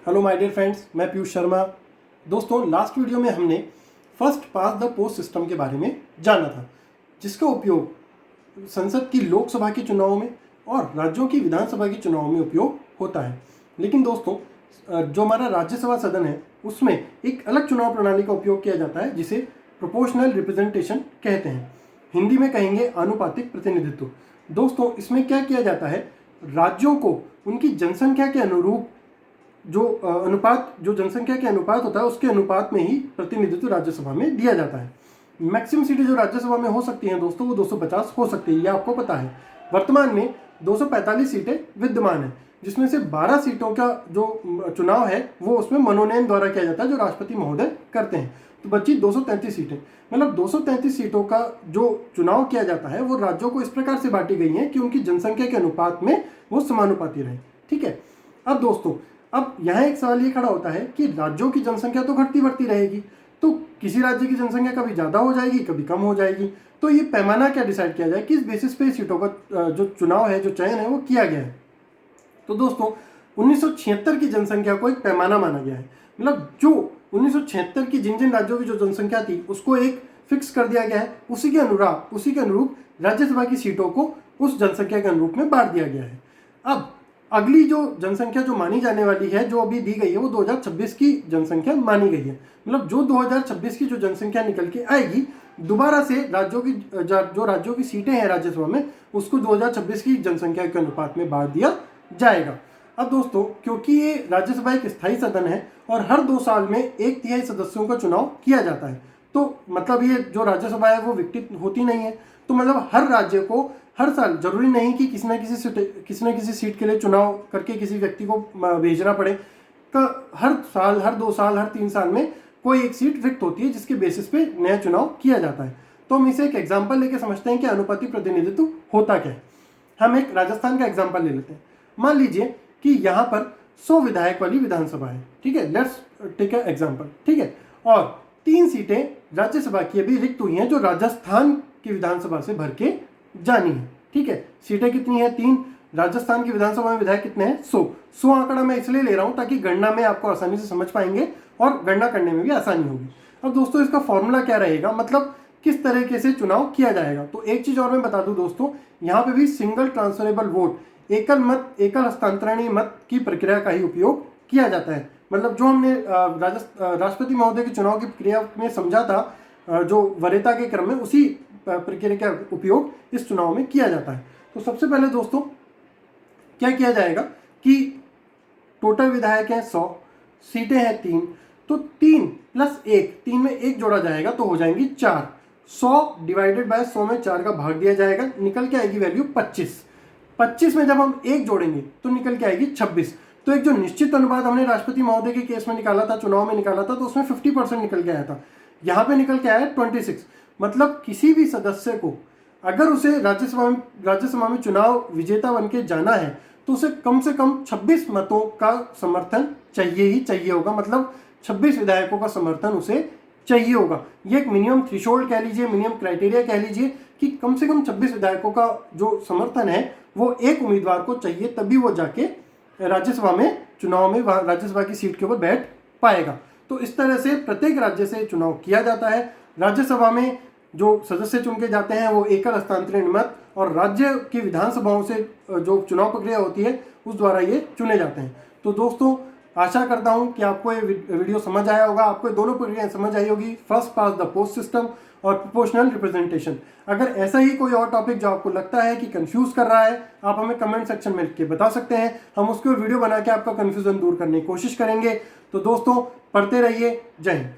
Hello my dear friends, मैं पीयूष शर्मा। दोस्तों, last video में हमने first pass the post system के बारे में जाना था, जिसका उपयोग संसद की लोकसभा के चुनाव में और राज्यों की विधानसभा के चुनाव में उपयोग होता है। लेकिन दोस्तों, जो हमारा राज्यसभा सदन है उसमें एक अलग चुनाव प्रणाली का उपयोग किया जाता है, जिसे प्रोपोर्शनल रिप्रेजेंटेशन कहते हैं। हिंदी में कहेंगे आनुपातिक प्रतिनिधित्व। दोस्तों, इसमें क्या किया जाता है, राज्यों को उनकी जनसंख्या के अनुरूप जो जनसंख्या के अनुपात होता है उसके अनुपात में ही प्रतिनिधित्व राज्यसभा में दिया जाता है। मैक्सिमम सीटें जो राज्यसभा में हो सकती हैं दोस्तों, वो 250 हो सकती है, ये आपको पता है। वर्तमान में 245 सीटें विद्यमान है, जिसमें से 12 सीटों का जो चुनाव है वो उसमें मनोनयन द्वारा किया जाता है, जो राष्ट्रपति महोदय करते हैं। तो बची 233 सीटें, मतलब 233 सीटों का जो चुनाव किया जाता है वो राज्यों को इस प्रकार से बांटी गई हैं कि उनकी जनसंख्या के अनुपात में वो समानुपाती रहे। ठीक है। अब दोस्तों, अब यहाँ एक सवाल ये खड़ा होता है कि राज्यों की जनसंख्या तो घटती बढ़ती रहेगी, तो किसी राज्य की जनसंख्या कभी ज़्यादा हो जाएगी, कभी कम हो जाएगी। तो ये पैमाना क्या डिसाइड किया जाए, किस बेसिस पे सीटों का जो चुनाव है, जो चयन है वो किया गया है। तो दोस्तों, 1976 की जनसंख्या को एक पैमाना माना गया है। मतलब जो 1976 की जिन जिन राज्यों की जो जनसंख्या थी उसको एक फिक्स कर दिया गया है, उसी के अनुरूप राज्यसभा की सीटों को उस जनसंख्या के अनुरूप में बांट दिया गया है। अब अगली जो जनसंख्या जो मानी जाने वाली है, जो अभी दी गई है, वो 2026 की जनसंख्या मानी गई है। मतलब जो 2026 की जो जनसंख्या निकल के आएगी, दोबारा से राज्यों की सीटें हैं राज्यसभा में, उसको 2026 की जनसंख्या के अनुपात में बांट दिया जाएगा। अब दोस्तों, क्योंकि ये राज्यसभा एक स्थायी सदन है और हर 2 साल में 1/3 सदस्यों का चुनाव किया जाता है, तो मतलब ये जो राज्यसभा है वो विकसित होती नहीं है। तो मतलब हर राज्य को हर साल, जरूरी नहीं कि किसी न किसी सीट के लिए चुनाव करके किसी व्यक्ति को भेजना पड़े, हर साल, हर 2 साल, हर 3 साल में कोई एक सीट रिक्त होती है, जिसके बेसिस पे नया चुनाव किया जाता है। तो हम इसे एक एग्जाम्पल लेके समझते हैं कि अनुपातिक प्रतिनिधित्व होता क्या है। हम एक राजस्थान का एग्जाम्पल ले लेते हैं। मान लीजिए कि यहाँ पर 100 विधायक वाली विधानसभा है। ठीक है, लेट्स टेक ए एग्जाम्पल। ठीक है, और 3 सीटें राज्यसभा की अभी रिक्त हुई हैं, जो राजस्थान की विधानसभा से भर के जानी है। ठीक है, सीटें कितनी है? 3। राजस्थान की विधानसभा में विधायक कितने हैं? 100 आंकड़ा मैं इसलिए ले रहा हूं ताकि गणना में आपको आसानी से समझ पाएंगे और गणना करने में भी आसानी होगी। अब दोस्तों, इसका फॉर्मूला क्या रहेगा, मतलब किस तरीके से चुनाव किया जाएगा। तो एक चीज और मैं बता दूं दोस्तों, यहाँ पे भी सिंगल ट्रांसफरेबल वोट, एकल हस्तांतरणीय मत की प्रक्रिया का ही उपयोग किया जाता है। मतलब जो हमने राष्ट्रपति महोदय के चुनाव की प्रक्रिया में समझा था, जो वरीयता के क्रम में, उसी प्रक्रिया का उपयोग इस चुनाव में किया जाता है। तो सबसे पहले दोस्तों क्या किया जाएगा कि टोटल विधायक हैं 100, सीटें हैं 3, तो 3 + 1, 3 में 1 जोड़ा जाएगा तो हो जाएंगी 4। 100 डिवाइडेड बाय 100 में 4 का भाग दिया जाएगा, निकल के आएगी वैल्यू 25। 25 में जब हम 1 जोड़ेंगे तो निकल के आएगी 26। तो एक जो निश्चित अनुपात हमने राष्ट्रपति महोदय के केस में निकाला था, चुनाव में निकाला था, तो उसमें 50% निकल के आया था। यहाँ पे निकल के आया 26। मतलब किसी भी सदस्य को अगर उसे राज्यसभा में चुनाव विजेता बन के जाना है तो उसे कम से कम 26 मतों का समर्थन चाहिए ही चाहिए होगा। मतलब 26 विधायकों का समर्थन उसे चाहिए होगा। ये एक मिनिमम थ्रेशोल्ड कह लीजिए, मिनिमम क्राइटेरिया कह लीजिए कि कम से कम 26 विधायकों का जो समर्थन है वो एक उम्मीदवार को चाहिए, तभी वो जाके राज्यसभा में चुनाव में राज्यसभा की सीट के ऊपर बैठ पाएगा। तो इस तरह से प्रत्येक राज्य से चुनाव किया जाता है। राज्यसभा में जो सदस्य चुन के जाते हैं वो एकल हस्तांतरण मत और राज्य की विधानसभाओं से जो चुनाव प्रक्रिया होती है उस द्वारा ये चुने जाते हैं। तो दोस्तों, आशा करता हूं कि आपको ये वीडियो समझ आया होगा, आपको ये दोनों प्रक्रियाएं समझ आई होगी, first pass the post system और प्रोपोर्शनल रिप्रेजेंटेशन। अगर ऐसा ही कोई और टॉपिक जो आपको लगता है कि कंफ्यूज कर रहा है, आप हमें कमेंट सेक्शन में लिख के बता सकते हैं। हम उसके वीडियो बना के आपका कंफ्यूजन दूर करने की कोशिश करेंगे। तो दोस्तों, पढ़ते रहिए। जय हिंद।